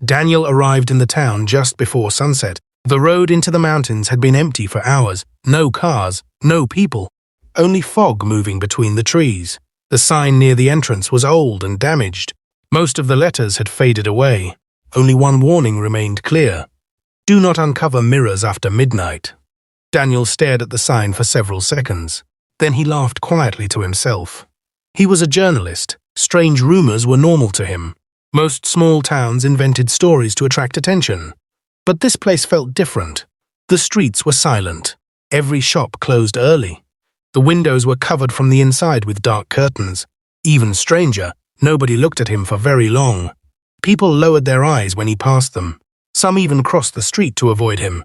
Daniel arrived in the town just before sunset. The road into the mountains had been empty for hours. No cars, no people, only fog moving between the trees. The sign near the entrance was old and damaged. Most of the letters had faded away. Only one warning remained clear: do not uncover mirrors after midnight. Daniel stared at the sign for several seconds. Then he laughed quietly to himself. He was a journalist. Strange rumors were normal to him. Most small towns invented stories to attract attention. But this place felt different. The streets were silent. Every shop closed early. The windows were covered from the inside with dark curtains. Even stranger, nobody looked at him for very long. People lowered their eyes when he passed them. Some even crossed the street to avoid him.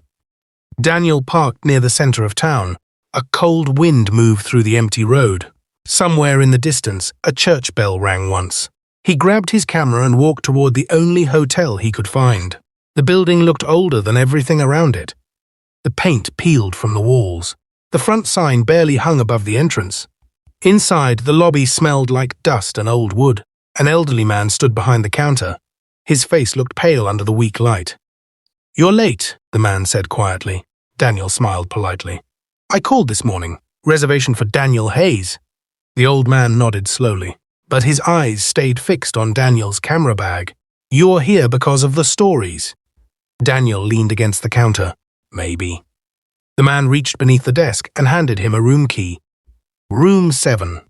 Daniel parked near the center of town. A cold wind moved through the empty road. Somewhere in the distance, a church bell rang once. He grabbed his camera and walked toward the only hotel he could find. The building looked older than everything around it. The paint peeled from the walls. The front sign barely hung above the entrance. Inside, the lobby smelled like dust and old wood. An elderly man stood behind the counter. His face looked pale under the weak light. "You're late," the man said quietly. Daniel smiled politely. "I called this morning. Reservation for Daniel Hayes." The old man nodded slowly, but his eyes stayed fixed on Daniel's camera bag. "You're here because of the stories." Daniel leaned against the counter. "Maybe." The man reached beneath the desk and handed him a room key. Room 7.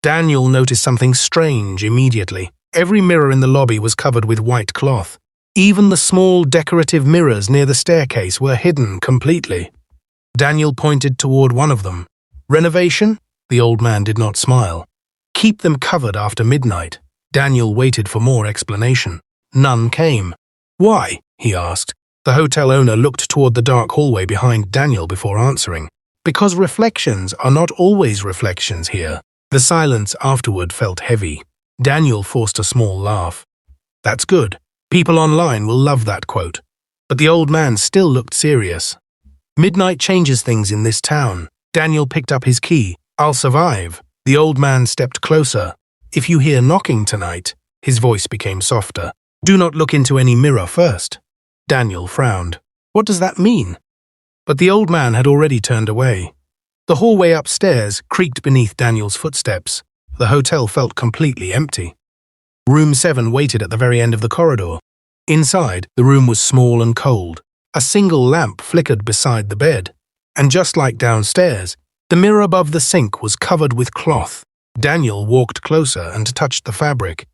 Daniel noticed something strange immediately. Every mirror in the lobby was covered with white cloth. Even the small decorative mirrors near the staircase were hidden completely. Daniel pointed toward one of them. "Renovation?" The old man did not smile. "Keep them covered after midnight." Daniel waited for more explanation. None came. "Why?" he asked. The hotel owner looked toward the dark hallway behind Daniel before answering. "Because reflections are not always reflections here." The silence afterward felt heavy. Daniel forced a small laugh. "That's good. People online will love that quote." But the old man still looked serious. "Midnight changes things in this town." Daniel picked up his key. "I'll survive." The old man stepped closer. "If you hear knocking tonight," his voice became softer, "do not look into any mirror first." Daniel frowned. "What does that mean?" But the old man had already turned away. The hallway upstairs creaked beneath Daniel's footsteps. The hotel felt completely empty. Room 7 waited at the very end of the corridor. Inside, the room was small and cold. A single lamp flickered beside the bed. And just like downstairs, the mirror above the sink was covered with cloth. Daniel walked closer and touched the fabric.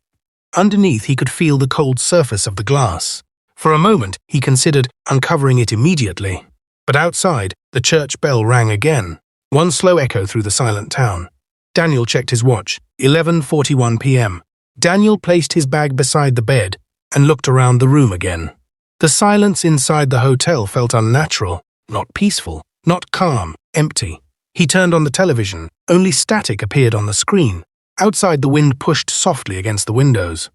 Underneath, he could feel the cold surface of the glass. For a moment, he considered uncovering it immediately. But outside, the church bell rang again, one slow echo through the silent town. Daniel checked his watch. 11:41 p.m. Daniel placed his bag beside the bed and looked around the room again. The silence inside the hotel felt unnatural, not peaceful, not calm, empty. He turned on the television. Only static appeared on the screen. Outside, the wind pushed softly against the windows.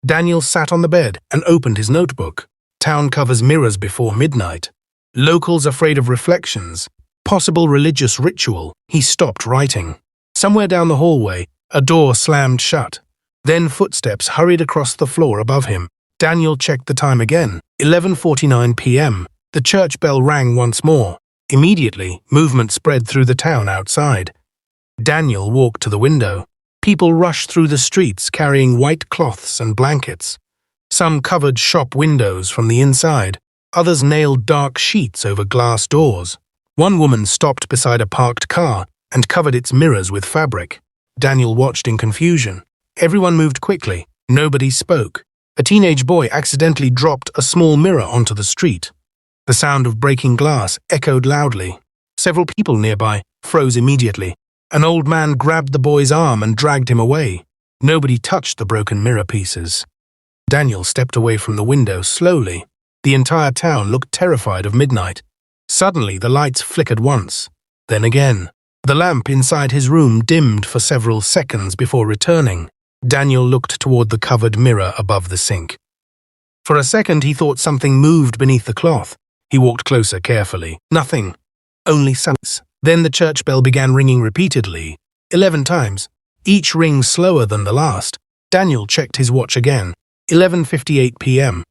Daniel sat on the bed and opened his notebook. Town covers mirrors before midnight. Locals afraid of reflections. Possible religious ritual. He stopped writing. Somewhere down the hallway, a door slammed shut. Then footsteps hurried across the floor above him. Daniel checked the time again. 11:49 p.m. The church bell rang once more. Immediately, movement spread through the town outside. Daniel walked to the window. People rushed through the streets carrying white cloths and blankets. Some covered shop windows from the inside. Others nailed dark sheets over glass doors. One woman stopped beside a parked car and covered its mirrors with fabric. Daniel watched in confusion. Everyone moved quickly. Nobody spoke. A teenage boy accidentally dropped a small mirror onto the street. The sound of breaking glass echoed loudly. Several people nearby froze immediately. An old man grabbed the boy's arm and dragged him away. Nobody touched the broken mirror pieces. Daniel stepped away from the window slowly. The entire town looked terrified of midnight. Suddenly, the lights flickered once, then again. The lamp inside his room dimmed for several seconds before returning. Daniel looked toward the covered mirror above the sink. For a second, he thought something moved beneath the cloth. He walked closer carefully. Nothing. Only silence. Then the church bell began ringing repeatedly, 11 times, each ring slower than the last. Daniel checked his watch again. 11:58 p.m.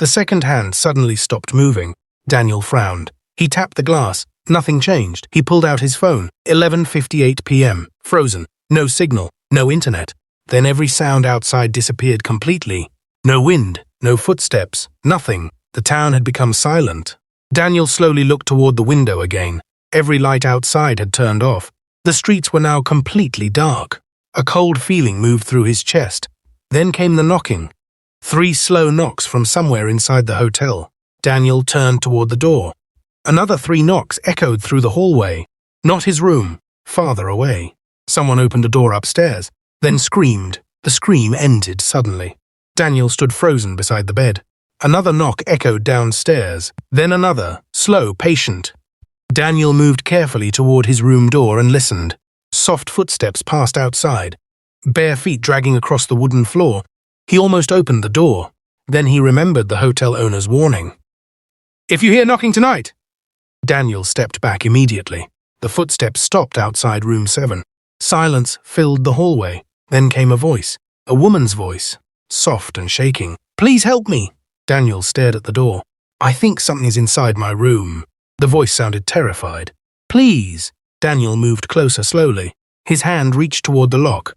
The second hand suddenly stopped moving. Daniel frowned. He tapped the glass. Nothing changed. He pulled out his phone. 11:58 p.m. Frozen. No signal. No internet. Then every sound outside disappeared completely. No wind. No footsteps. Nothing. The town had become silent. Daniel slowly looked toward the window again. Every light outside had turned off. The streets were now completely dark. A cold feeling moved through his chest. Then came the knocking. 3 slow knocks from somewhere inside the hotel. Daniel turned toward the door. Another 3 knocks echoed through the hallway. Not his room, farther away. Someone opened a door upstairs, then screamed. The scream ended suddenly. Daniel stood frozen beside the bed. Another knock echoed downstairs, then another, slow, patient. Daniel moved carefully toward his room door and listened. Soft footsteps passed outside, bare feet dragging across the wooden floor. He almost opened the door. Then he remembered the hotel owner's warning. "If you hear knocking tonight!" Daniel stepped back immediately. The footsteps stopped outside room 7. Silence filled the hallway. Then came a voice, a woman's voice, soft and shaking. "Please help me!" Daniel stared at the door. "I think something is inside my room." The voice sounded terrified. "Please!" Daniel moved closer slowly. His hand reached toward the lock.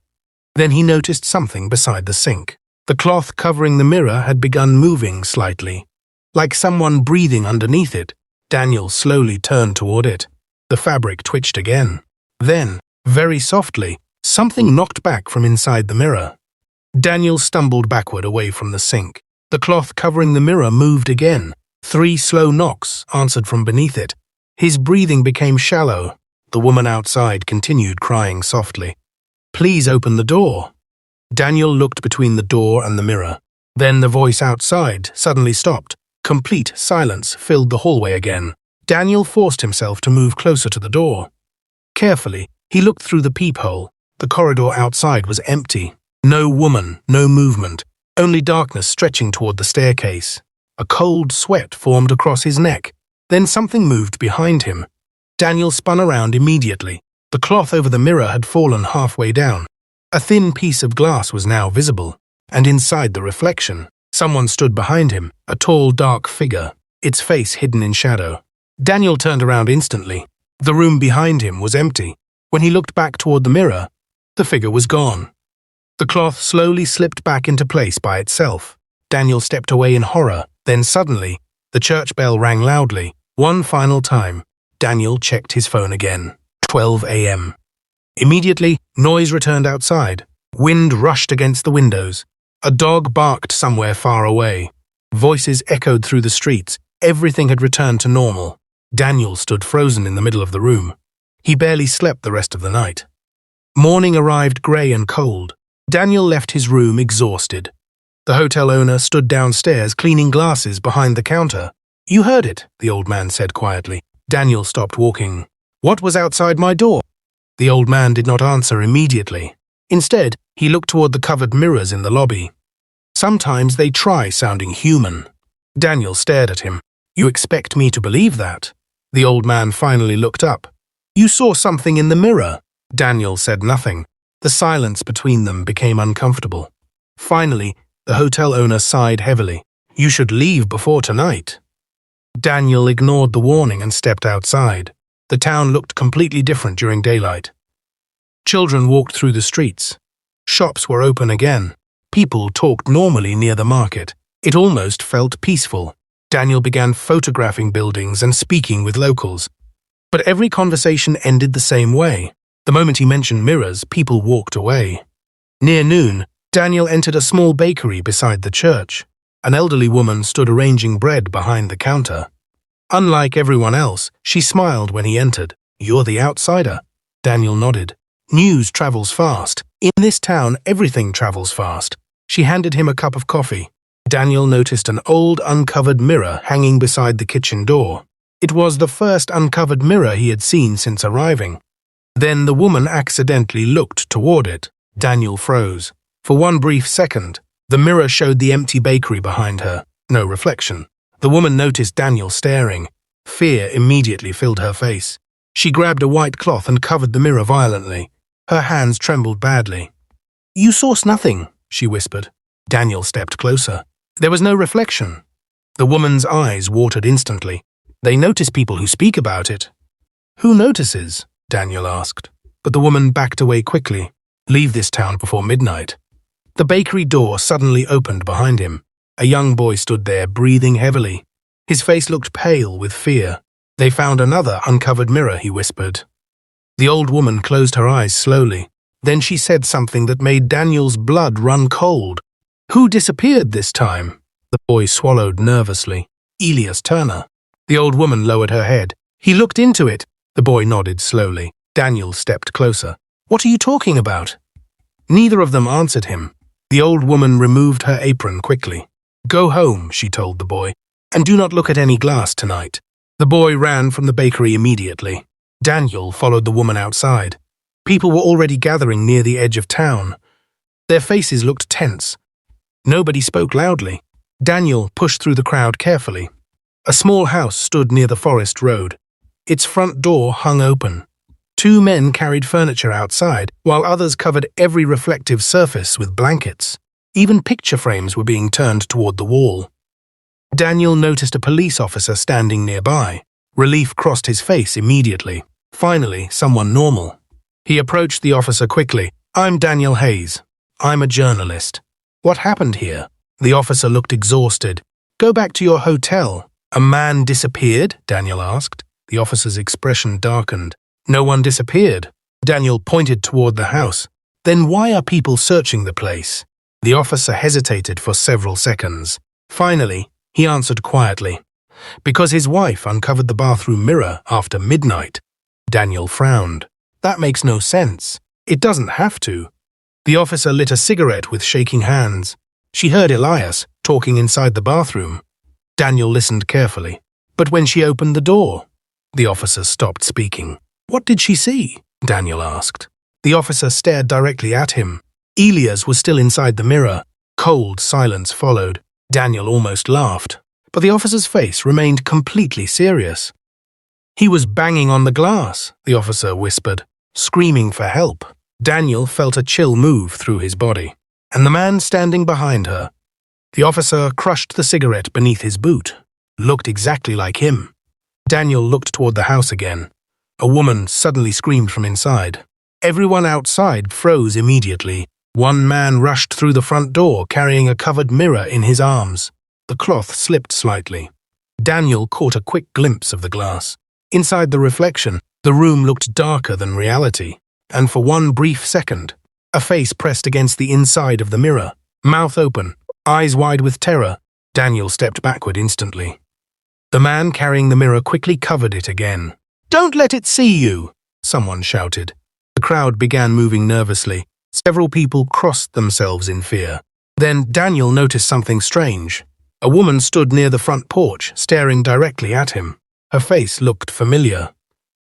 Then he noticed something beside the sink. The cloth covering the mirror had begun moving slightly, like someone breathing underneath it. Daniel slowly turned toward it. The fabric twitched again. Then, very softly, something knocked back from inside the mirror. Daniel stumbled backward away from the sink. The cloth covering the mirror moved again. 3 slow knocks answered from beneath it. His breathing became shallow. The woman outside continued crying softly. "Please open the door." Daniel looked between the door and the mirror. Then the voice outside suddenly stopped. Complete silence filled the hallway again. Daniel forced himself to move closer to the door. Carefully, he looked through the peephole. The corridor outside was empty. No woman, no movement, only darkness stretching toward the staircase. A cold sweat formed across his neck. Then something moved behind him. Daniel spun around immediately. The cloth over the mirror had fallen halfway down. A thin piece of glass was now visible, and inside the reflection, someone stood behind him, a tall, dark figure, its face hidden in shadow. Daniel turned around instantly. The room behind him was empty. When he looked back toward the mirror, the figure was gone. The cloth slowly slipped back into place by itself. Daniel stepped away in horror. Then suddenly, the church bell rang loudly. One final time. Daniel checked his phone again. 12 a.m. Immediately, noise returned outside. Wind rushed against the windows. A dog barked somewhere far away. Voices echoed through the streets. Everything had returned to normal. Daniel stood frozen in the middle of the room. He barely slept the rest of the night. Morning arrived grey and cold. Daniel left his room exhausted. The hotel owner stood downstairs cleaning glasses behind the counter. "You heard it," the old man said quietly. Daniel stopped walking. "What was outside my door?" The old man did not answer immediately. Instead, he looked toward the covered mirrors in the lobby. Sometimes they try sounding human. Daniel stared at him. "You expect me to believe that?" The old man finally looked up. "You saw something in the mirror." Daniel said nothing. The silence between them became uncomfortable. Finally, the hotel owner sighed heavily. "You should leave before tonight." Daniel ignored the warning and stepped outside. The town looked completely different during daylight. Children walked through the streets. Shops were open again. People talked normally near the market. It almost felt peaceful. Daniel began photographing buildings and speaking with locals. But every conversation ended the same way. The moment he mentioned mirrors, people walked away. Near noon, Daniel entered a small bakery beside the church. An elderly woman stood arranging bread behind the counter. Unlike everyone else, she smiled when he entered. "You're the outsider." Daniel nodded. "News travels fast. In this town, everything travels fast." She handed him a cup of coffee. Daniel noticed an old uncovered mirror hanging beside the kitchen door. It was the first uncovered mirror he had seen since arriving. Then the woman accidentally looked toward it. Daniel froze. For one brief second, the mirror showed the empty bakery behind her. No reflection. The woman noticed Daniel staring. Fear immediately filled her face. She grabbed a white cloth and covered the mirror violently. Her hands trembled badly. "You saw nothing," she whispered. Daniel stepped closer. There was no reflection. The woman's eyes watered instantly. They notice people who speak about it. Who notices? Daniel asked. But the woman backed away quickly. Leave this town before midnight. The bakery door suddenly opened behind him. A young boy stood there, breathing heavily. His face looked pale with fear. They found another uncovered mirror, he whispered. The old woman closed her eyes slowly. Then she said something that made Daniel's blood run cold. Who disappeared this time? The boy swallowed nervously. Elias Turner. The old woman lowered her head. He looked into it. The boy nodded slowly. Daniel stepped closer. What are you talking about? Neither of them answered him. The old woman removed her apron quickly. Go home, she told the boy, and do not look at any glass tonight. The boy ran from the bakery immediately. Daniel followed the woman outside. People were already gathering near the edge of town. Their faces looked tense. Nobody spoke loudly. Daniel pushed through the crowd carefully. A small house stood near the forest road. Its front door hung open. Two men carried furniture outside, while others covered every reflective surface with blankets. Even picture frames were being turned toward the wall. Daniel noticed a police officer standing nearby. Relief crossed his face immediately. Finally, someone normal. He approached the officer quickly. I'm Daniel Hayes. I'm a journalist. What happened here? The officer looked exhausted. Go back to your hotel. A man disappeared? Daniel asked. The officer's expression darkened. No one disappeared. Daniel pointed toward the house. Then why are people searching the place? The officer hesitated for several seconds. Finally, he answered quietly. Because his wife uncovered the bathroom mirror after midnight. Daniel frowned. That makes no sense. It doesn't have to. The officer lit a cigarette with shaking hands. She heard Elias talking inside the bathroom. Daniel listened carefully. But when she opened the door, the officer stopped speaking. What did she see? Daniel asked. The officer stared directly at him. Elias was still inside the mirror. Cold silence followed. Daniel almost laughed. But the officer's face remained completely serious. He was banging on the glass, the officer whispered, screaming for help. Daniel felt a chill move through his body. And the man standing behind her. The officer crushed the cigarette beneath his boot. Looked exactly like him. Daniel looked toward the house again. A woman suddenly screamed from inside. Everyone outside froze immediately. One man rushed through the front door carrying a covered mirror in his arms. The cloth slipped slightly. Daniel caught a quick glimpse of the glass. Inside the reflection, the room looked darker than reality. And for one brief second, a face pressed against the inside of the mirror, mouth open, eyes wide with terror. Daniel stepped backward instantly. The man carrying the mirror quickly covered it again. Don't let it see you, someone shouted. The crowd began moving nervously. Several people crossed themselves in fear. Then Daniel noticed something strange. A woman stood near the front porch, staring directly at him. Her face looked familiar.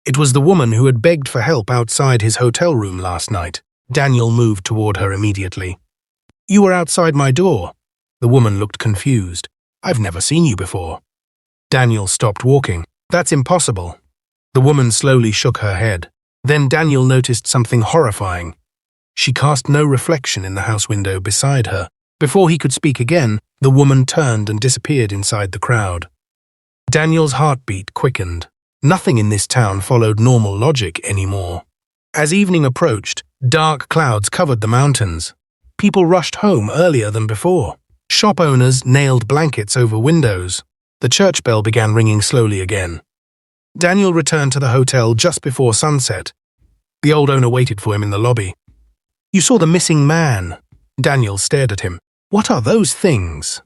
It was the woman who had begged for help outside his hotel room last night. Daniel moved toward her immediately. You were outside my door. The woman looked confused. I've never seen you before. Daniel stopped walking. That's impossible. The woman slowly shook her head. Then Daniel noticed something horrifying. She cast no reflection in the house window beside her. Before he could speak again, the woman turned and disappeared inside the crowd. Daniel's heartbeat quickened. Nothing in this town followed normal logic anymore. As evening approached, dark clouds covered the mountains. People rushed home earlier than before. Shop owners nailed blankets over windows. The church bell began ringing slowly again. Daniel returned to the hotel just before sunset. The old owner waited for him in the lobby. You saw the missing man. Daniel stared at him. What are those things?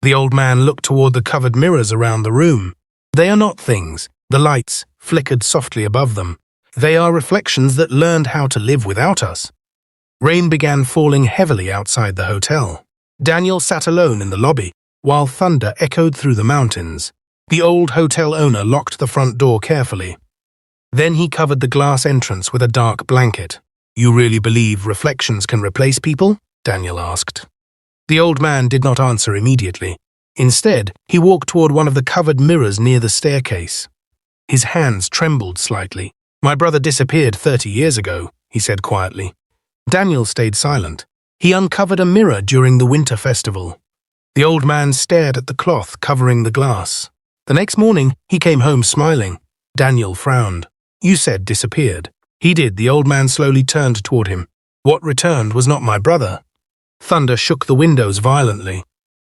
The old man looked toward the covered mirrors around the room. They are not things. The lights flickered softly above them. They are reflections that learned how to live without us. Rain began falling heavily outside the hotel. Daniel sat alone in the lobby, while thunder echoed through the mountains. The old hotel owner locked the front door carefully. Then he covered the glass entrance with a dark blanket. You really believe reflections can replace people? Daniel asked. The old man did not answer immediately. Instead, he walked toward one of the covered mirrors near the staircase. His hands trembled slightly. My brother disappeared 30 years ago, he said quietly. Daniel stayed silent. He uncovered a mirror during the winter festival. The old man stared at the cloth covering the glass. The next morning, he came home smiling. Daniel frowned. "You said disappeared." "He did." The old man slowly turned toward him. "What returned was not my brother." Thunder shook the windows violently.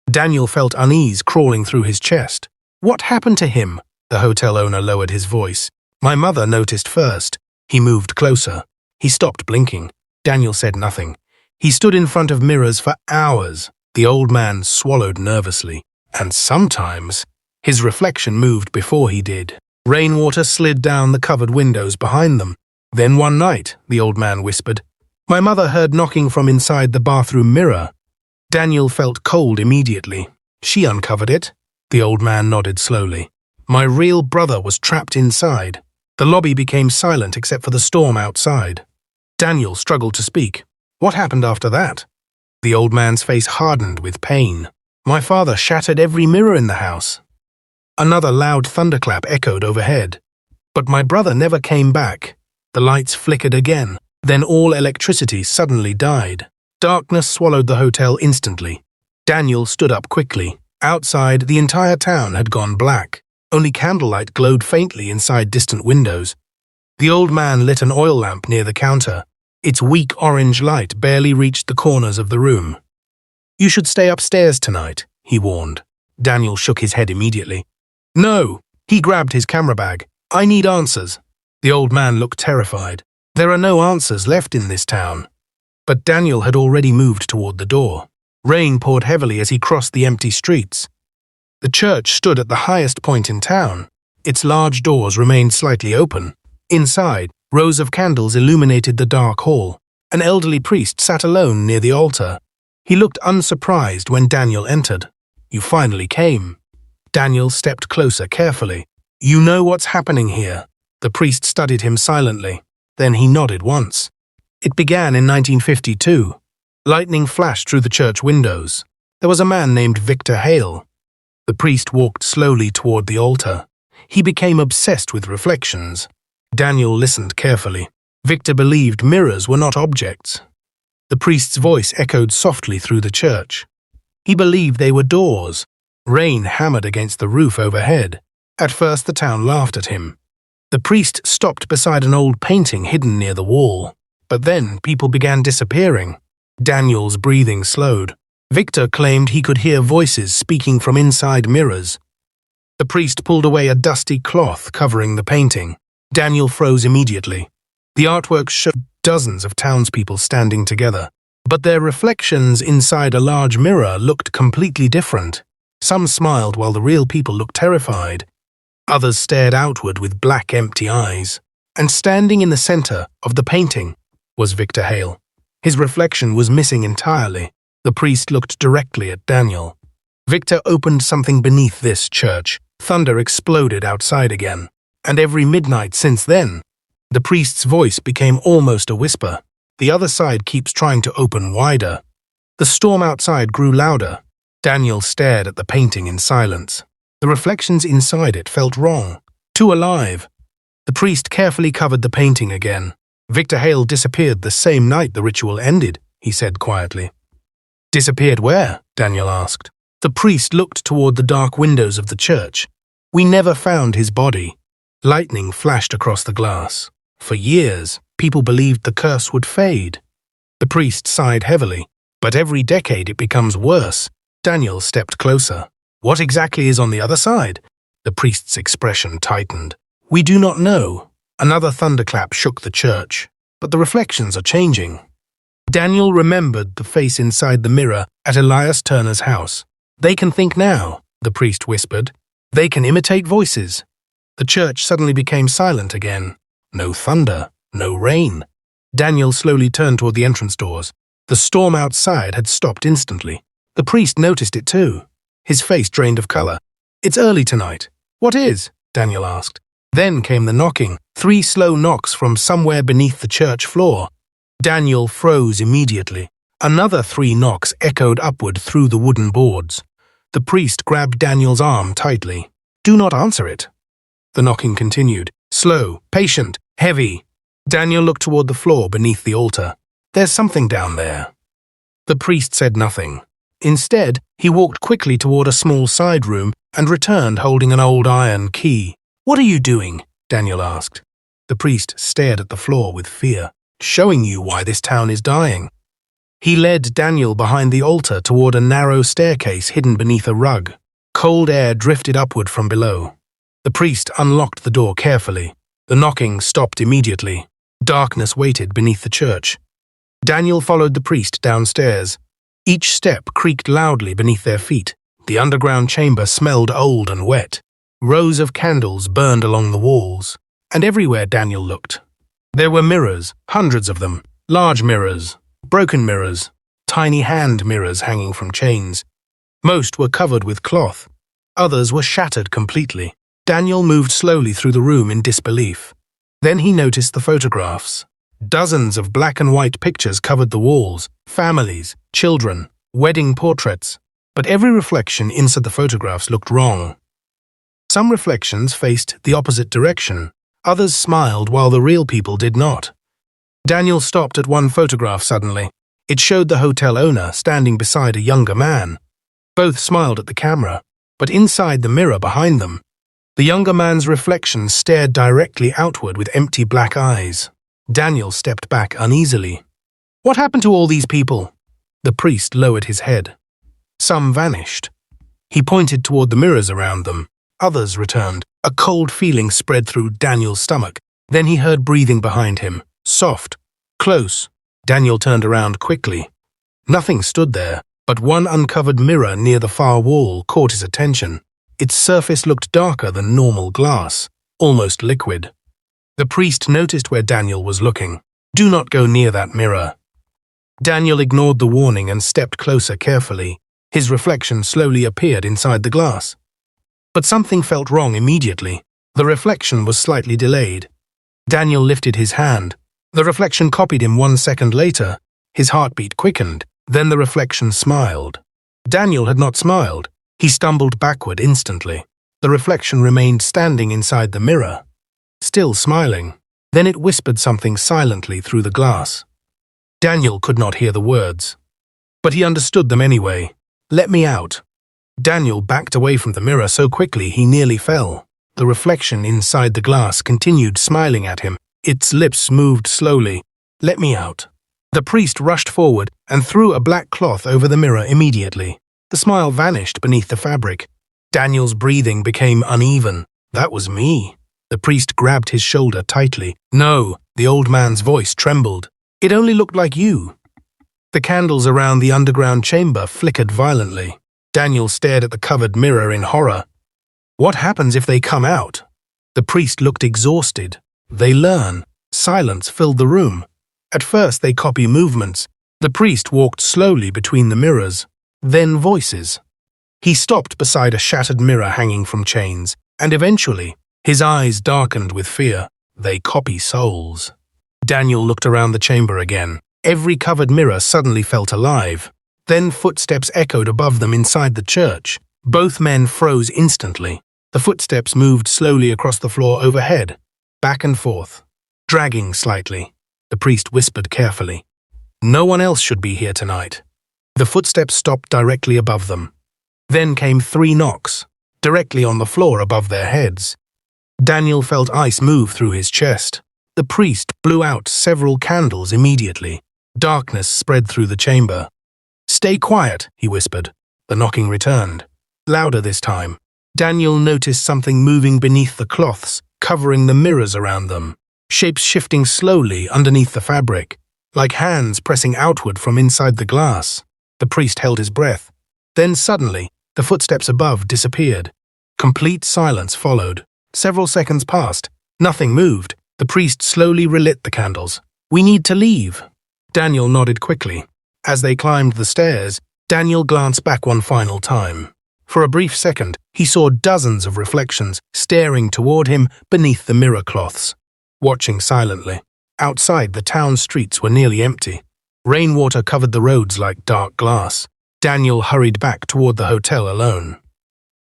Daniel felt unease crawling through his chest. "What happened to him?" The hotel owner lowered his voice. "My mother noticed first." He moved closer. He stopped blinking. Daniel said nothing. He stood in front of mirrors for hours. The old man swallowed nervously. And sometimes, his reflection moved before he did. Rainwater slid down the covered windows behind them. Then one night, the old man whispered, "My mother heard knocking from inside the bathroom mirror." Daniel felt cold immediately. "She uncovered it?" The old man nodded slowly. "My real brother was trapped inside." The lobby became silent except for the storm outside. Daniel struggled to speak. "What happened after that?" The old man's face hardened with pain. "My father shattered every mirror in the house." Another loud thunderclap echoed overhead. "But my brother never came back." The lights flickered again. Then all electricity suddenly died. Darkness swallowed the hotel instantly. Daniel stood up quickly. Outside, the entire town had gone black. Only candlelight glowed faintly inside distant windows. The old man lit an oil lamp near the counter. Its weak orange light barely reached the corners of the room. "You should stay upstairs tonight," he warned. Daniel shook his head immediately. "No!" He grabbed his camera bag. "I need answers." The old man looked terrified. "There are no answers left in this town." But Daniel had already moved toward the door. Rain poured heavily as he crossed the empty streets. The church stood at the highest point in town. Its large doors remained slightly open. Inside, rows of candles illuminated the dark hall. An elderly priest sat alone near the altar. He looked unsurprised when Daniel entered. "You finally came." Daniel stepped closer carefully. "You know what's happening here." The priest studied him silently. Then he nodded once. "It began in 1952. Lightning flashed through the church windows. There was a man named Victor Hale." The priest walked slowly toward the altar. He became obsessed with reflections. Daniel listened carefully. Victor believed mirrors were not objects. The priest's voice echoed softly through the church. He believed they were doors. Rain hammered against the roof overhead. At first the town laughed at him. The priest stopped beside an old painting hidden near the wall. But then people began disappearing. Daniel's breathing slowed. Victor claimed he could hear voices speaking from inside mirrors. The priest pulled away a dusty cloth covering the painting. Daniel froze immediately. The artwork showed dozens of townspeople standing together, but their reflections inside a large mirror looked completely different. Some smiled while the real people looked terrified. Others stared outward with black, empty eyes. And standing in the center of the painting was Victor Hale. His reflection was missing entirely. The priest looked directly at Daniel. Victor opened something beneath this church. Thunder exploded outside again. And every midnight since then, the priest's voice became almost a whisper. "The other side keeps trying to open wider." The storm outside grew louder. Daniel stared at the painting in silence. The reflections inside it felt wrong, too alive. The priest carefully covered the painting again. "Victor Hale disappeared the same night the ritual ended," he said quietly. "Disappeared where?" Daniel asked. The priest looked toward the dark windows of the church. "We never found his body." Lightning flashed across the glass. For years, people believed the curse would fade. The priest sighed heavily. "But every decade it becomes worse." Daniel stepped closer. "What exactly is on the other side?" The priest's expression tightened. "We do not know." Another thunderclap shook the church. "But the reflections are changing." Daniel remembered the face inside the mirror at Elias Turner's house. "They can think now," the priest whispered. "They can imitate voices." The church suddenly became silent again. No thunder, no rain. Daniel slowly turned toward the entrance doors. The storm outside had stopped instantly. The priest noticed it too. His face drained of color. "It's early tonight." "What is?" Daniel asked. Then came the knocking, 3 slow knocks from somewhere beneath the church floor. Daniel froze immediately. Another 3 knocks echoed upward through the wooden boards. The priest grabbed Daniel's arm tightly. "Do not answer it." The knocking continued. Slow, patient, heavy. Daniel looked toward the floor beneath the altar. "There's something down there." The priest said nothing. Instead, he walked quickly toward a small side room and returned holding an old iron key. "What are you doing?" Daniel asked. The priest stared at the floor with fear. "Showing you why this town is dying." He led Daniel behind the altar toward a narrow staircase hidden beneath a rug. Cold air drifted upward from below. The priest unlocked the door carefully. The knocking stopped immediately. Darkness waited beneath the church. Daniel followed the priest downstairs. Each step creaked loudly beneath their feet. The underground chamber smelled old and wet. Rows of candles burned along the walls, and everywhere Daniel looked, there were mirrors, hundreds of them, large mirrors, broken mirrors, tiny hand mirrors hanging from chains. Most were covered with cloth. Others were shattered completely. Daniel moved slowly through the room in disbelief. Then he noticed the photographs. Dozens of black and white pictures covered the walls, families, children, wedding portraits, but every reflection inside the photographs looked wrong. Some reflections faced the opposite direction. Others smiled while the real people did not. Daniel stopped at one photograph suddenly. It showed the hotel owner standing beside a younger man. Both smiled at the camera, but inside the mirror behind them, the younger man's reflection stared directly outward with empty black eyes. Daniel stepped back uneasily. "What happened to all these people?" The priest lowered his head. Some vanished. He pointed toward the mirrors around them. Others returned. A cold feeling spread through Daniel's stomach. Then he heard breathing behind him. Soft. Close. Daniel turned around quickly. Nothing stood there, but one uncovered mirror near the far wall caught his attention. Its surface looked darker than normal glass, almost liquid. The priest noticed where Daniel was looking. "Do not go near that mirror." Daniel ignored the warning and stepped closer carefully. His reflection slowly appeared inside the glass. But something felt wrong immediately. The reflection was slightly delayed. Daniel lifted his hand. The reflection copied him 1 second later. His heartbeat quickened. Then the reflection smiled. Daniel had not smiled. He stumbled backward instantly. The reflection remained standing inside the mirror, still smiling. Then it whispered something silently through the glass. Daniel could not hear the words, but he understood them anyway. "Let me out." Daniel backed away from the mirror so quickly he nearly fell. The reflection inside the glass continued smiling at him. Its lips moved slowly. "Let me out." The priest rushed forward and threw a black cloth over the mirror immediately. The smile vanished beneath the fabric. Daniel's breathing became uneven. "That was me." The priest grabbed his shoulder tightly. "No," the old man's voice trembled. "It only looked like you." The candles around the underground chamber flickered violently. Daniel stared at the covered mirror in horror. What happens if they come out? The priest looked exhausted. They learn. Silence filled the room. At first they copy movements. The priest walked slowly between the mirrors. Then voices. He stopped beside a shattered mirror hanging from chains, and eventually, his eyes darkened with fear. They copy souls. Daniel looked around the chamber again. Every covered mirror suddenly felt alive. Then footsteps echoed above them inside the church. Both men froze instantly. The footsteps moved slowly across the floor overhead, back and forth, dragging slightly. The priest whispered carefully, "No one else should be here tonight." The footsteps stopped directly above them. Then came 3 knocks, directly on the floor above their heads. Daniel felt ice move through his chest. The priest blew out several candles immediately. Darkness spread through the chamber. "Stay quiet," he whispered. The knocking returned, louder this time. Daniel noticed something moving beneath the cloths, covering the mirrors around them. Shapes shifting slowly underneath the fabric, like hands pressing outward from inside the glass. The priest held his breath. Then suddenly, the footsteps above disappeared. Complete silence followed. Several seconds passed. Nothing moved. The priest slowly relit the candles. "We need to leave." Daniel nodded quickly. As they climbed the stairs, Daniel glanced back one final time. For a brief second, he saw dozens of reflections staring toward him beneath the mirror cloths, watching silently. Outside, the town streets were nearly empty. Rainwater covered the roads like dark glass. Daniel hurried back toward the hotel alone.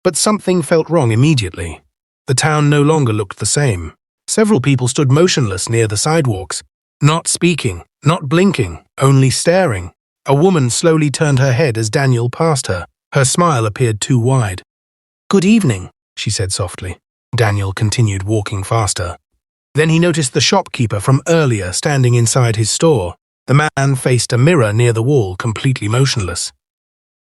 But something felt wrong immediately. The town no longer looked the same. Several people stood motionless near the sidewalks, not speaking, not blinking, only staring. A woman slowly turned her head as Daniel passed her. Her smile appeared too wide. "Good evening," she said softly. Daniel continued walking faster. Then he noticed the shopkeeper from earlier standing inside his store. The man faced a mirror near the wall, completely motionless.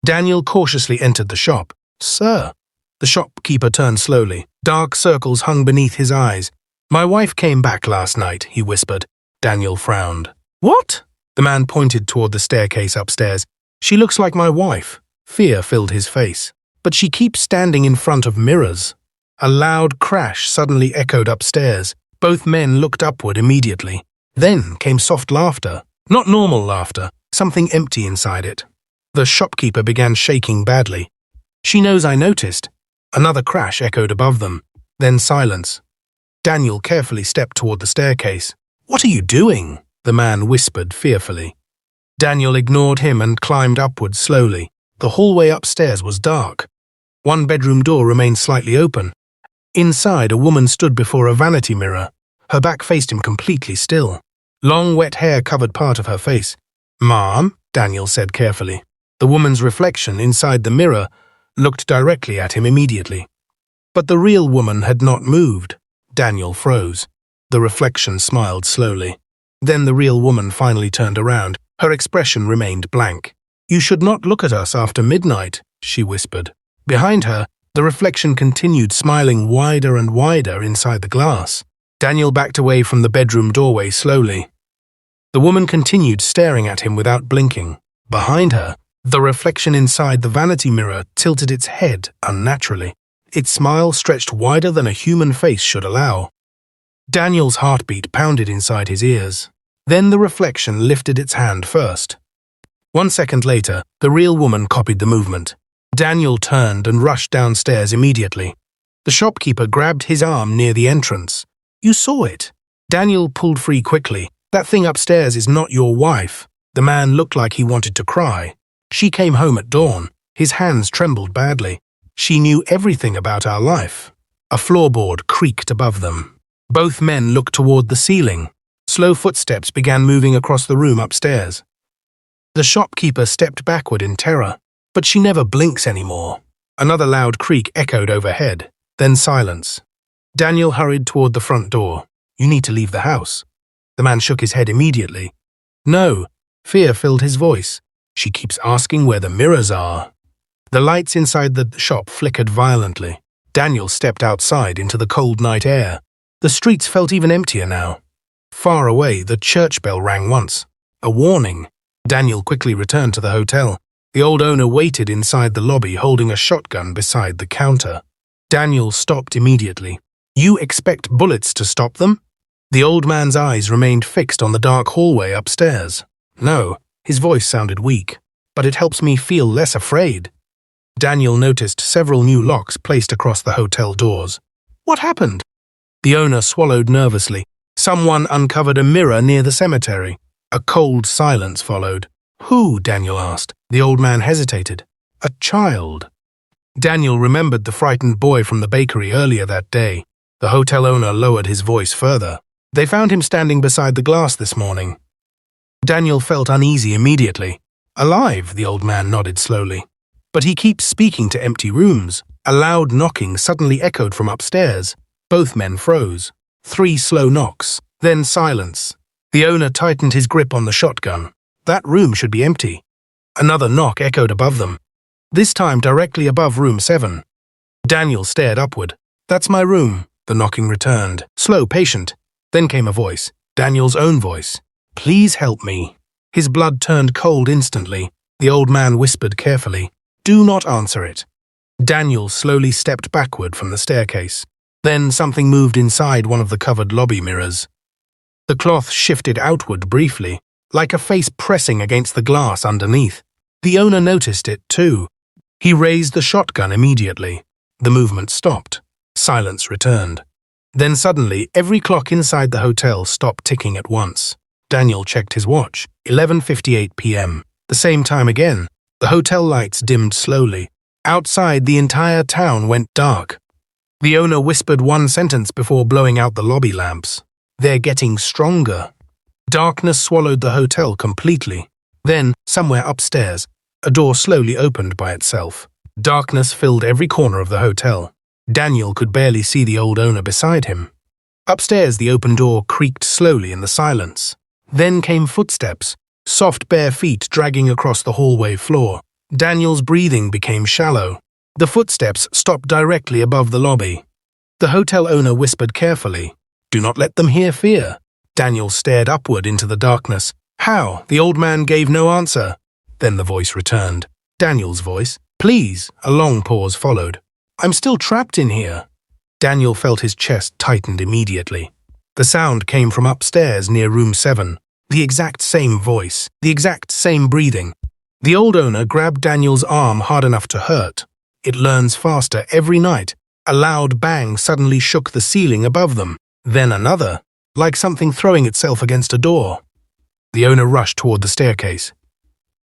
Daniel cautiously entered the shop. "Sir." The shopkeeper turned slowly. Dark circles hung beneath his eyes. "My wife came back last night," he whispered. Daniel frowned. "What?" The man pointed toward the staircase upstairs. "She looks like my wife." Fear filled his face. "But she keeps standing in front of mirrors." A loud crash suddenly echoed upstairs. Both men looked upward immediately. Then came soft laughter. Not normal laughter, something empty inside it. The shopkeeper began shaking badly. "She knows I noticed." Another crash echoed above them. Then silence. Daniel carefully stepped toward the staircase. "What are you doing?" the man whispered fearfully. Daniel ignored him and climbed upward slowly. The hallway upstairs was dark. One bedroom door remained slightly open. Inside, a woman stood before a vanity mirror. Her back faced him completely still. Long, wet hair covered part of her face. "Ma'am," Daniel said carefully. The woman's reflection inside the mirror looked directly at him immediately. But the real woman had not moved. Daniel froze. The reflection smiled slowly. Then the real woman finally turned around. Her expression remained blank. "You should not look at us after midnight," she whispered. Behind her, the reflection continued smiling wider and wider inside the glass. Daniel backed away from the bedroom doorway slowly. The woman continued staring at him without blinking. Behind her, the reflection inside the vanity mirror tilted its head unnaturally. Its smile stretched wider than a human face should allow. Daniel's heartbeat pounded inside his ears. Then the reflection lifted its hand first. 1 second later, the real woman copied the movement. Daniel turned and rushed downstairs immediately. The shopkeeper grabbed his arm near the entrance. "You saw it." Daniel pulled free quickly. "That thing upstairs is not your wife." The man looked like he wanted to cry. "She came home at dawn." His hands trembled badly. "She knew everything about our life." A floorboard creaked above them. Both men looked toward the ceiling. Slow footsteps began moving across the room upstairs. The shopkeeper stepped backward in terror. "But she never blinks anymore." Another loud creak echoed overhead, then silence. Daniel hurried toward the front door. "You need to leave the house." The man shook his head immediately. "No." Fear filled his voice. "She keeps asking where the mirrors are." The lights inside the shop flickered violently. Daniel stepped outside into the cold night air. The streets felt even emptier now. Far away, the church bell rang once. A warning. Daniel quickly returned to the hotel. The old owner waited inside the lobby holding a shotgun beside the counter. Daniel stopped immediately. "You expect bullets to stop them?" The old man's eyes remained fixed on the dark hallway upstairs. "No." His voice sounded weak. "But it helps me feel less afraid." Daniel noticed several new locks placed across the hotel doors. "What happened?" The owner swallowed nervously. "Someone uncovered a mirror near the cemetery." A cold silence followed. "Who?" Daniel asked. The old man hesitated. "A child." Daniel remembered the frightened boy from the bakery earlier that day. The hotel owner lowered his voice further. "They found him standing beside the glass this morning." Daniel felt uneasy immediately. "Alive," the old man nodded slowly. "But he keeps speaking to empty rooms." A loud knocking suddenly echoed from upstairs. Both men froze. 3 slow knocks, then silence. The owner tightened his grip on the shotgun. That room should be empty. Another knock echoed above them, this time directly above room 7. Daniel stared upward. "That's my room," the knocking returned. Slow, patient. Then came a voice, Daniel's own voice. "Please help me." His blood turned cold instantly. The old man whispered carefully, "Do not answer it." Daniel slowly stepped backward from the staircase. Then something moved inside one of the covered lobby mirrors. The cloth shifted outward briefly, like a face pressing against the glass underneath. The owner noticed it too. He raised the shotgun immediately. The movement stopped. Silence returned. Then suddenly, every clock inside the hotel stopped ticking at once. Daniel checked his watch. 11:58 p.m. The same time again. The hotel lights dimmed slowly. Outside, the entire town went dark. The owner whispered one sentence before blowing out the lobby lamps. "They're getting stronger." Darkness swallowed the hotel completely. Then, somewhere upstairs, a door slowly opened by itself. Darkness filled every corner of the hotel. Daniel could barely see the old owner beside him. Upstairs, the open door creaked slowly in the silence. Then came footsteps, soft bare feet dragging across the hallway floor. Daniel's breathing became shallow. The footsteps stopped directly above the lobby. The hotel owner whispered carefully, "Do not let them hear fear." Daniel stared upward into the darkness. "How?" The old man gave no answer. Then the voice returned. Daniel's voice. "Please." A long pause followed. "I'm still trapped in here." Daniel felt his chest tightened immediately. The sound came from upstairs near room 7. The exact same voice, the exact same breathing. The old owner grabbed Daniel's arm hard enough to hurt. It learns faster every night. A loud bang suddenly shook the ceiling above them. Then another, like something throwing itself against a door. The owner rushed toward the staircase.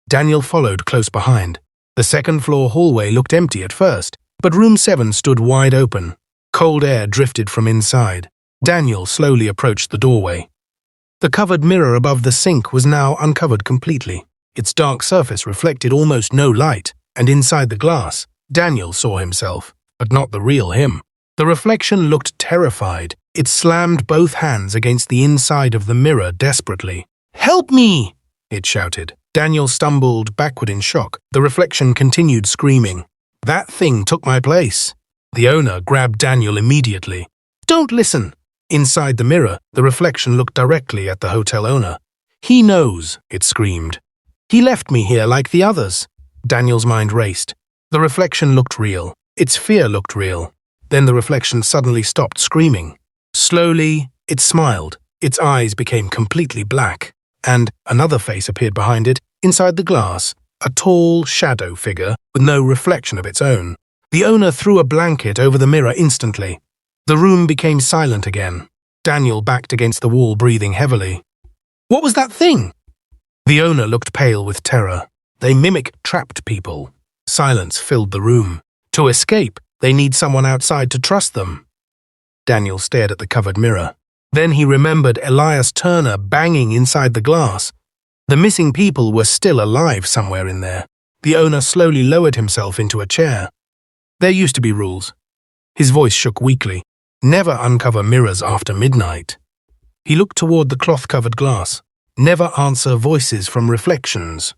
Daniel followed close behind. The second-floor hallway looked empty at first, but room 7 stood wide open. Cold air drifted from inside. Daniel slowly approached the doorway. The covered mirror above the sink was now uncovered completely. Its dark surface reflected almost no light, and inside the glass, Daniel saw himself, but not the real him. The reflection looked terrified. It slammed both hands against the inside of the mirror desperately. "Help me!" it shouted. Daniel stumbled backward in shock. The reflection continued screaming. "That thing took my place." The owner grabbed Daniel immediately. "Don't listen!" Inside the mirror, the reflection looked directly at the hotel owner. "He knows," it screamed. "He left me here like the others." Daniel's mind raced. The reflection looked real. Its fear looked real. Then the reflection suddenly stopped screaming. Slowly, it smiled. Its eyes became completely black. And another face appeared behind it, inside the glass, a tall shadow figure with no reflection of its own. The owner threw a blanket over the mirror instantly. The room became silent again. Daniel backed against the wall, breathing heavily. "What was that thing?" The owner looked pale with terror. "They mimic trapped people." Silence filled the room. To escape, they need someone outside to trust them. Daniel stared at the covered mirror. Then he remembered Elias Turner banging inside the glass. The missing people were still alive somewhere in there. The owner slowly lowered himself into a chair. "There used to be rules." His voice shook weakly. "Never uncover mirrors after midnight." He looked toward the cloth-covered glass. "Never answer voices from reflections."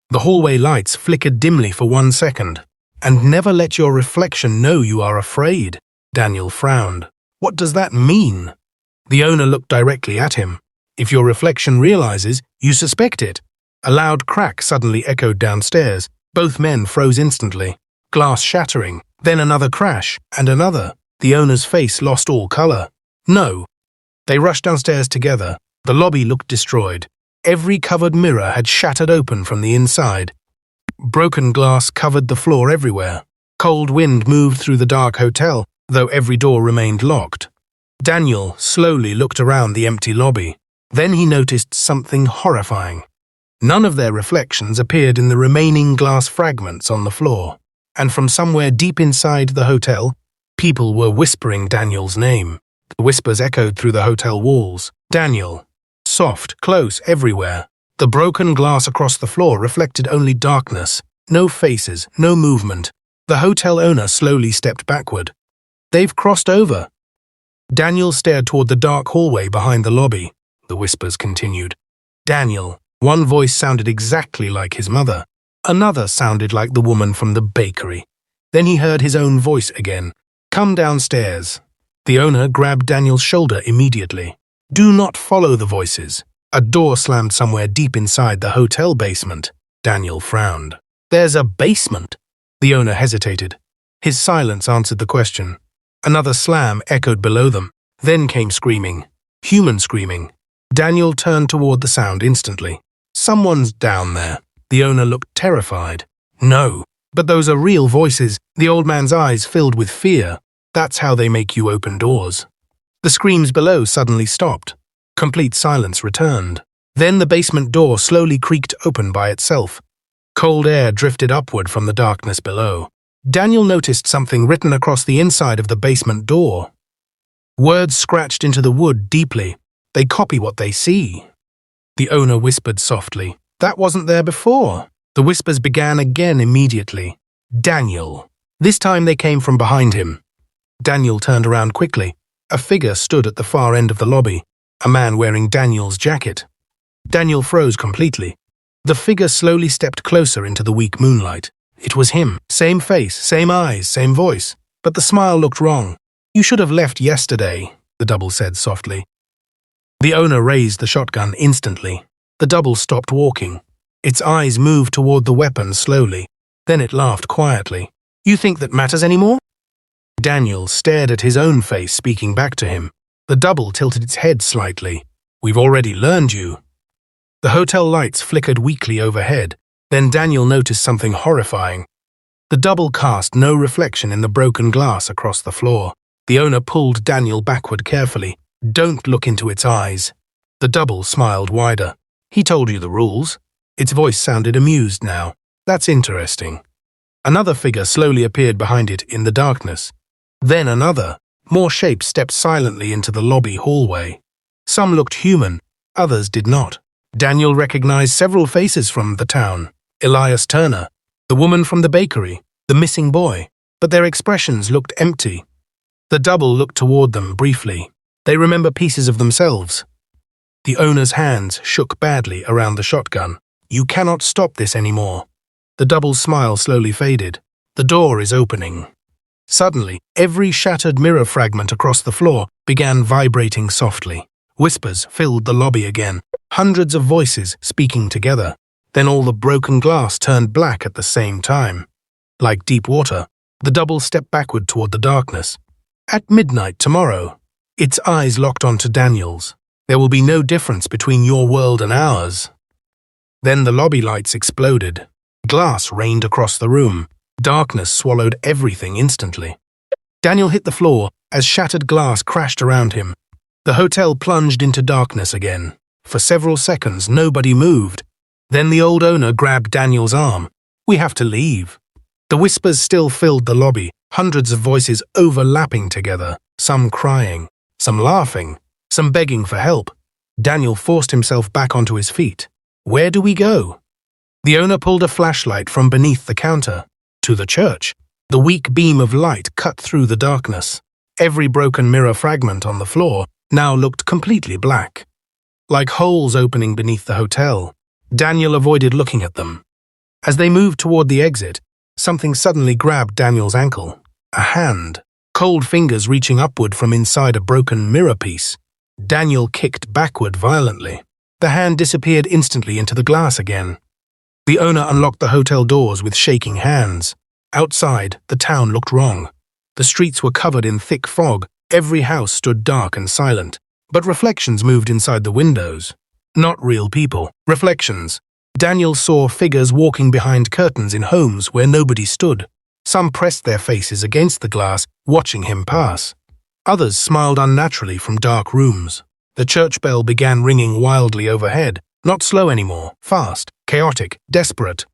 The hallway lights flickered dimly for 1 second. "And never let your reflection know you are afraid." Daniel frowned. "What does that mean?" The owner looked directly at him. "If your reflection realizes, you suspect it." A loud crack suddenly echoed downstairs. Both men froze instantly. Glass shattering, then another crash, and another. The owner's face lost all color. "No." They rushed downstairs together. The lobby looked destroyed. Every covered mirror had shattered open from the inside. Broken glass covered the floor everywhere. Cold wind moved through the dark hotel, though every door remained locked. Daniel slowly looked around the empty lobby. Then he noticed something horrifying. None of their reflections appeared in the remaining glass fragments on the floor. And from somewhere deep inside the hotel, people were whispering Daniel's name. The whispers echoed through the hotel walls. "Daniel." Soft, close, everywhere. The broken glass across the floor reflected only darkness. No faces, no movement. The hotel owner slowly stepped backward. "They've crossed over." Daniel stared toward the dark hallway behind the lobby. The whispers continued. "Daniel." One voice sounded exactly like his mother. Another sounded like the woman from the bakery. Then he heard his own voice again. "Come downstairs." The owner grabbed Daniel's shoulder immediately. "Do not follow the voices." A door slammed somewhere deep inside the hotel basement. Daniel frowned. "There's a basement?" The owner hesitated. His silence answered the question. Another slam echoed below them. Then came screaming. Human screaming. Daniel turned toward the sound instantly. "Someone's down there." The owner looked terrified. "No, but those are real voices." The old man's eyes filled with fear. "That's how they make you open doors." The screams below suddenly stopped. Complete silence returned. Then the basement door slowly creaked open by itself. Cold air drifted upward from the darkness below. Daniel noticed something written across the inside of the basement door. Words scratched into the wood deeply. "They copy what they see." The owner whispered softly. That wasn't there before. The whispers began again immediately. Daniel. This time they came from behind him. Daniel turned around quickly. A figure stood at the far end of the lobby, a man wearing Daniel's jacket. Daniel froze completely. The figure slowly stepped closer into the weak moonlight. It was him. Same face, same eyes, same voice. But the smile looked wrong. "You should have left yesterday," the double said softly. The owner raised the shotgun instantly. The double stopped walking. Its eyes moved toward the weapon slowly. Then it laughed quietly. "You think that matters anymore?" Daniel stared at his own face, speaking back to him. The double tilted its head slightly. "We've already learned you." The hotel lights flickered weakly overhead. Then Daniel noticed something horrifying. The double cast no reflection in the broken glass across the floor. The owner pulled Daniel backward carefully. "Don't look into its eyes." The double smiled wider. "He told you the rules." Its voice sounded amused now. "That's interesting." Another figure slowly appeared behind it in the darkness. Then another. More shapes stepped silently into the lobby hallway. Some looked human, others did not. Daniel recognized several faces from the town. Elias Turner, the woman from the bakery, the missing boy, but their expressions looked empty. The double looked toward them briefly. They remember pieces of themselves. The owner's hands shook badly around the shotgun. "You cannot stop this anymore." The double's smile slowly faded. "The door is opening." Suddenly, every shattered mirror fragment across the floor began vibrating softly. Whispers filled the lobby again, hundreds of voices speaking together. Then all the broken glass turned black at the same time. Like deep water, the double stepped backward toward the darkness. "At midnight tomorrow." Its eyes locked onto Daniel's. "There will be no difference between your world and ours." Then the lobby lights exploded. Glass rained across the room. Darkness swallowed everything instantly. Daniel hit the floor as shattered glass crashed around him. The hotel plunged into darkness again. For several seconds, nobody moved. Then the old owner grabbed Daniel's arm. "We have to leave." The whispers still filled the lobby, hundreds of voices overlapping together, some crying, some laughing, some begging for help. Daniel forced himself back onto his feet. "Where do we go?" The owner pulled a flashlight from beneath the counter. "To the church." The weak beam of light cut through the darkness. Every broken mirror fragment on the floor now looked completely black, like holes opening beneath the hotel. Daniel avoided looking at them. As they moved toward the exit, something suddenly grabbed Daniel's ankle. A hand, cold fingers reaching upward from inside a broken mirror piece. Daniel kicked backward violently. The hand disappeared instantly into the glass again. The owner unlocked the hotel doors with shaking hands. Outside, the town looked wrong. The streets were covered in thick fog. Every house stood dark and silent. But reflections moved inside the windows. Not real people. Reflections. Daniel saw figures walking behind curtains in homes where nobody stood. Some pressed their faces against the glass, watching him pass. Others smiled unnaturally from dark rooms. The church bell began ringing wildly overhead. Not slow anymore, fast, chaotic, desperate.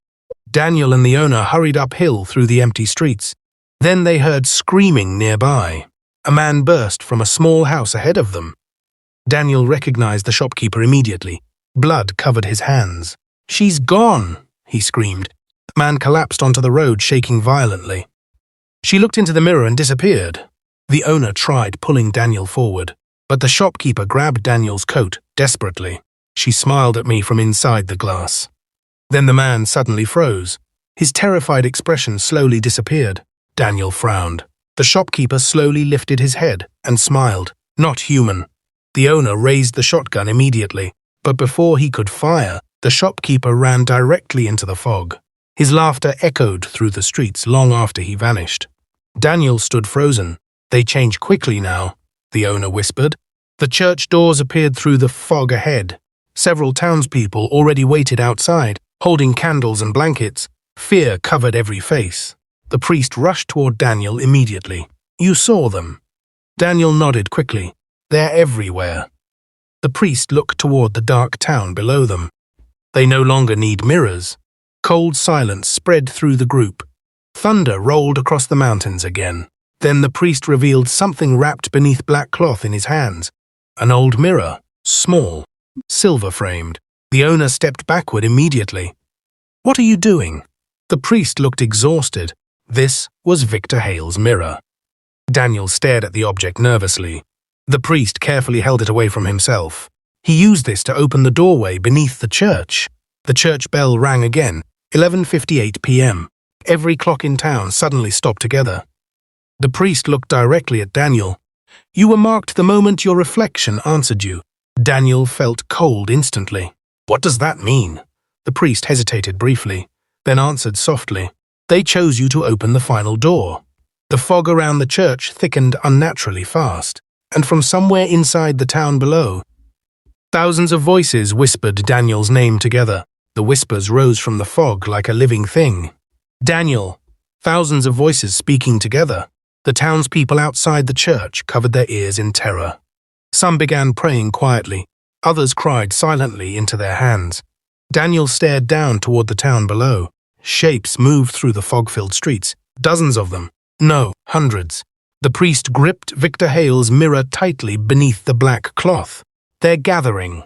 Daniel and the owner hurried uphill through the empty streets. Then they heard screaming nearby. A man burst from a small house ahead of them. Daniel recognized the shopkeeper immediately. Blood covered his hands. "She's gone," he screamed. The man collapsed onto the road, shaking violently. She looked into the mirror and disappeared. The owner tried pulling Daniel forward, but the shopkeeper grabbed Daniel's coat desperately. She smiled at me from inside the glass. Then the man suddenly froze. His terrified expression slowly disappeared. Daniel frowned. The shopkeeper slowly lifted his head and smiled. Not human. The owner raised the shotgun immediately, but before he could fire, the shopkeeper ran directly into the fog. His laughter echoed through the streets long after he vanished. Daniel stood frozen. "They change quickly now," the owner whispered. The church doors appeared through the fog ahead. Several townspeople already waited outside, holding candles and blankets. Fear covered every face. The priest rushed toward Daniel immediately. "You saw them." Daniel nodded quickly. "They're everywhere." The priest looked toward the dark town below them. "They no longer need mirrors." Cold silence spread through the group. Thunder rolled across the mountains again. Then the priest revealed something wrapped beneath black cloth in his hands. An old mirror, small, silver-framed. The owner stepped backward immediately. "What are you doing?" The priest looked exhausted. This was Victor Hale's mirror. Daniel stared at the object nervously. The priest carefully held it away from himself. He used this to open the doorway beneath the church. The church bell rang again, 11:58 p.m. Every clock in town suddenly stopped together. The priest looked directly at Daniel. "You were marked the moment your reflection answered you." Daniel felt cold instantly. "What does that mean?" The priest hesitated briefly, then answered softly. "They chose you to open the final door." The fog around the church thickened unnaturally fast, and from somewhere inside the town below, thousands of voices whispered Daniel's name together. The whispers rose from the fog like a living thing. "Daniel!" Thousands of voices speaking together. The townspeople outside the church covered their ears in terror. Some began praying quietly. Others cried silently into their hands. Daniel stared down toward the town below. Shapes moved through the fog-filled streets. Dozens of them. No, hundreds. The priest gripped Victor Hale's mirror tightly beneath the black cloth. "They're gathering."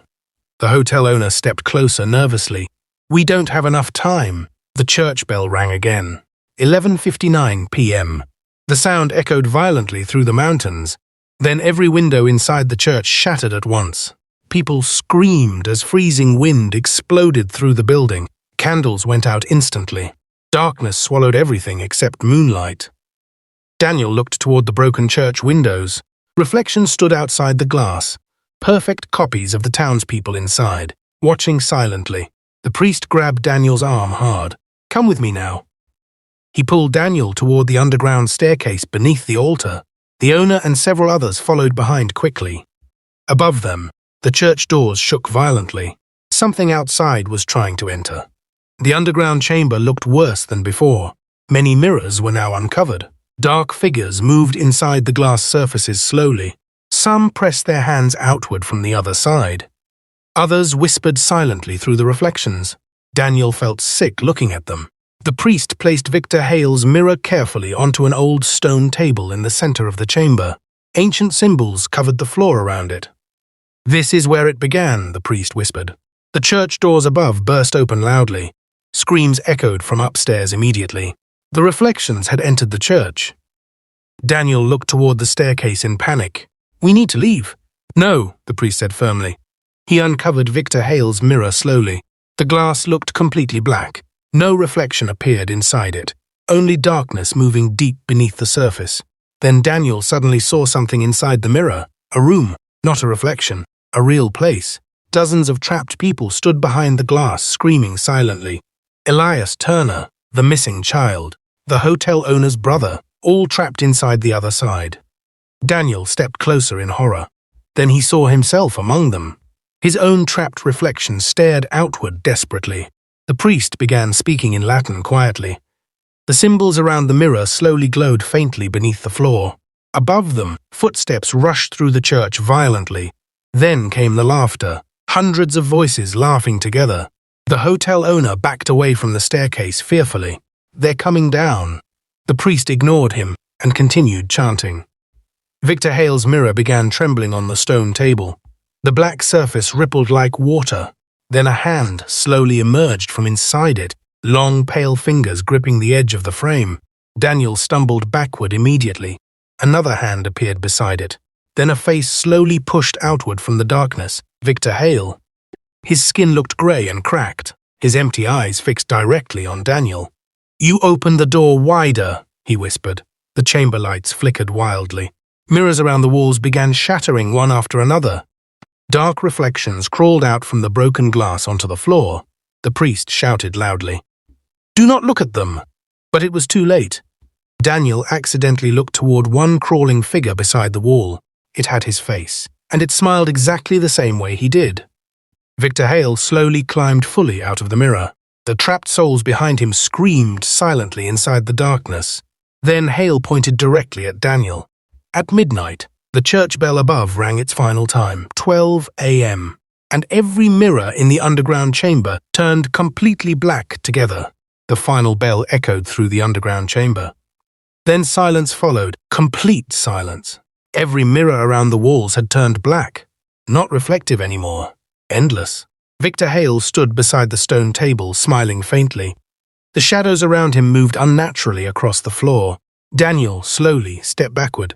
The hotel owner stepped closer nervously. "We don't have enough time." The church bell rang again. 11:59 p.m. The sound echoed violently through the mountains. Then every window inside the church shattered at once. People screamed as freezing wind exploded through the building. Candles went out instantly. Darkness swallowed everything except moonlight. Daniel looked toward the broken church windows. Reflections stood outside the glass, perfect copies of the townspeople inside, watching silently. The priest grabbed Daniel's arm hard. "Come with me now." He pulled Daniel toward the underground staircase beneath the altar. The owner and several others followed behind quickly. Above them, the church doors shook violently. Something outside was trying to enter. The underground chamber looked worse than before. Many mirrors were now uncovered. Dark figures moved inside the glass surfaces slowly. Some pressed their hands outward from the other side. Others whispered silently through the reflections. Daniel felt sick looking at them. The priest placed Victor Hale's mirror carefully onto an old stone table in the center of the chamber. Ancient symbols covered the floor around it. "This is where it began," the priest whispered. The church doors above burst open loudly. Screams echoed from upstairs immediately. The reflections had entered the church. Daniel looked toward the staircase in panic. "We need to leave." "No," the priest said firmly. He uncovered Victor Hale's mirror slowly. The glass looked completely black. No reflection appeared inside it, only darkness moving deep beneath the surface. Then Daniel suddenly saw something inside the mirror. A room, not a reflection, a real place. Dozens of trapped people stood behind the glass, screaming silently. Elias Turner, the missing child, the hotel owner's brother, all trapped inside the other side. Daniel stepped closer in horror. Then he saw himself among them. His own trapped reflection stared outward desperately. The priest began speaking in Latin quietly. The symbols around the mirror slowly glowed faintly beneath the floor. Above them, footsteps rushed through the church violently. Then came the laughter, hundreds of voices laughing together. The hotel owner backed away from the staircase fearfully. "They're coming down." The priest ignored him and continued chanting. Victor Hale's mirror began trembling on the stone table. The black surface rippled like water. Then a hand slowly emerged from inside it, long pale fingers gripping the edge of the frame. Daniel stumbled backward immediately. Another hand appeared beside it. Then a face slowly pushed outward from the darkness. Victor Hale. His skin looked gray and cracked, his empty eyes fixed directly on Daniel. "You open the door wider," he whispered. The chamber lights flickered wildly. Mirrors around the walls began shattering one after another. Dark reflections crawled out from the broken glass onto the floor. The priest shouted loudly, "Do not look at them!" But it was too late. Daniel accidentally looked toward one crawling figure beside the wall. It had his face, and it smiled exactly the same way he did. Victor Hale slowly climbed fully out of the mirror. The trapped souls behind him screamed silently inside the darkness. Then Hale pointed directly at Daniel. At midnight, the church bell above rang its final time, 12 a.m., and every mirror in the underground chamber turned completely black together. The final bell echoed through the underground chamber. Then silence followed, complete silence. Every mirror around the walls had turned black, not reflective anymore, endless. Victor Hale stood beside the stone table, smiling faintly. The shadows around him moved unnaturally across the floor. Daniel slowly stepped backward.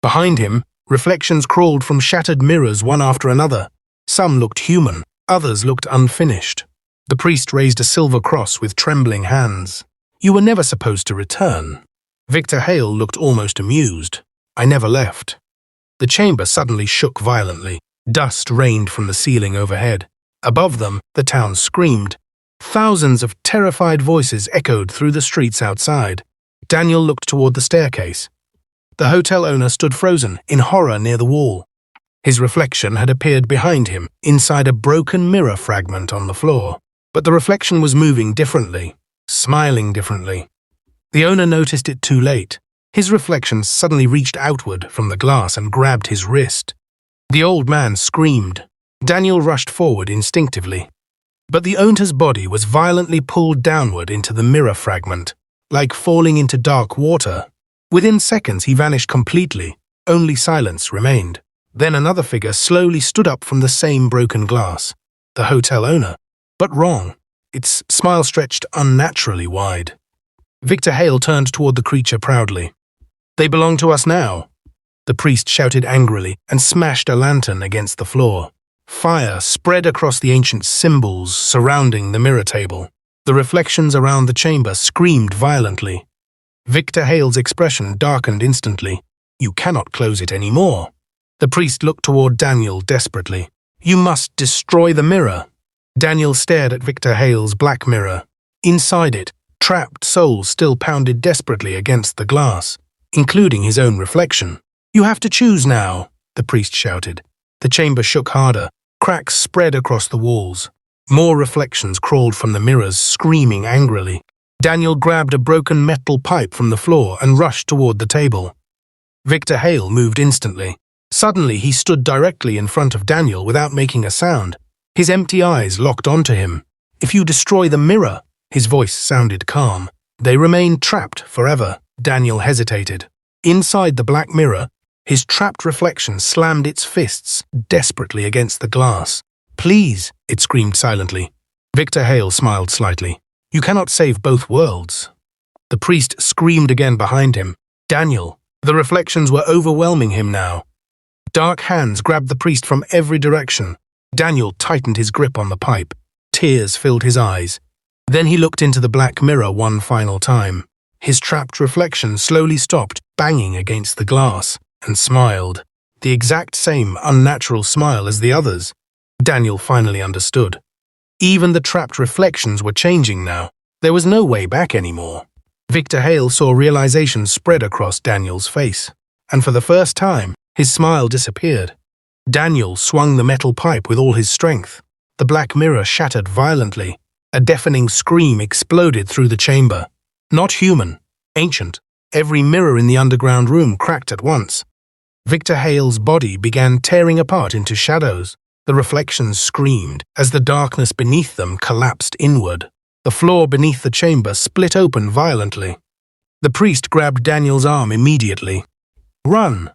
Behind him, reflections crawled from shattered mirrors one after another. Some looked human, others looked unfinished. The priest raised a silver cross with trembling hands. "You were never supposed to return." Victor Hale looked almost amused. "I never left." The chamber suddenly shook violently. Dust rained from the ceiling overhead. Above them, the town screamed. Thousands of terrified voices echoed through the streets outside. Daniel looked toward the staircase. The hotel owner stood frozen, in horror near the wall. His reflection had appeared behind him, inside a broken mirror fragment on the floor. But the reflection was moving differently, smiling differently. The owner noticed it too late. His reflection suddenly reached outward from the glass and grabbed his wrist. The old man screamed. Daniel rushed forward instinctively. But the owner's body was violently pulled downward into the mirror fragment, like falling into dark water. Within seconds he vanished completely. Only silence remained. Then another figure slowly stood up from the same broken glass. The hotel owner. But wrong. Its smile stretched unnaturally wide. Victor Hale turned toward the creature proudly. "They belong to us now." The priest shouted angrily and smashed a lantern against the floor. Fire spread across the ancient symbols surrounding the mirror table. The reflections around the chamber screamed violently. Victor Hale's expression darkened instantly. "You cannot close it anymore." The priest looked toward Daniel desperately. "You must destroy the mirror." Daniel stared at Victor Hale's black mirror. Inside it, trapped souls still pounded desperately against the glass, including his own reflection. "You have to choose now," the priest shouted. The chamber shook harder. Cracks spread across the walls. More reflections crawled from the mirrors, screaming angrily. Daniel grabbed a broken metal pipe from the floor and rushed toward the table. Victor Hale moved instantly. Suddenly, he stood directly in front of Daniel without making a sound. His empty eyes locked onto him. "If you destroy the mirror," his voice sounded calm, "they remain trapped forever." Daniel hesitated. Inside the black mirror, his trapped reflection slammed its fists desperately against the glass. "Please," it screamed silently. Victor Hale smiled slightly. "You cannot save both worlds." The priest screamed again behind him. "Daniel!" The reflections were overwhelming him now. Dark hands grabbed the priest from every direction. Daniel tightened his grip on the pipe. Tears filled his eyes. Then he looked into the black mirror one final time. His trapped reflection slowly stopped banging against the glass and smiled. The exact same unnatural smile as the others. Daniel finally understood. Even the trapped reflections were changing now. There was no way back anymore. Victor Hale saw realization spread across Daniel's face, and for the first time, his smile disappeared. Daniel swung the metal pipe with all his strength. The black mirror shattered violently. A deafening scream exploded through the chamber. Not human, ancient. Every mirror in the underground room cracked at once. Victor Hale's body began tearing apart into shadows. The reflections screamed as the darkness beneath them collapsed inward. The floor beneath the chamber split open violently. The priest grabbed Daniel's arm immediately. "Run!"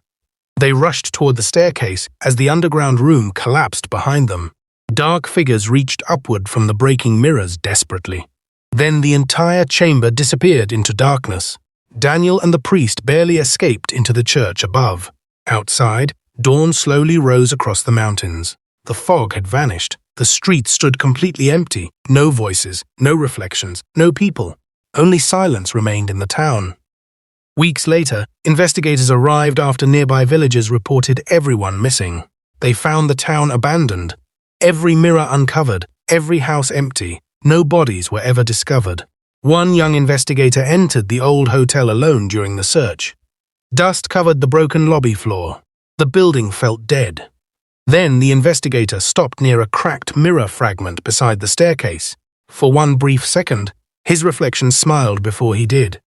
They rushed toward the staircase as the underground room collapsed behind them. Dark figures reached upward from the breaking mirrors desperately. Then the entire chamber disappeared into darkness. Daniel and the priest barely escaped into the church above. Outside, dawn slowly rose across the mountains. The fog had vanished. The streets stood completely empty. No voices, no reflections, no people. Only silence remained in the town. Weeks later, investigators arrived after nearby villagers reported everyone missing. They found the town abandoned. Every mirror uncovered, every house empty. No bodies were ever discovered. One young investigator entered the old hotel alone during the search. Dust covered the broken lobby floor. The building felt dead. Then the investigator stopped near a cracked mirror fragment beside the staircase. For one brief second, his reflection smiled before he did.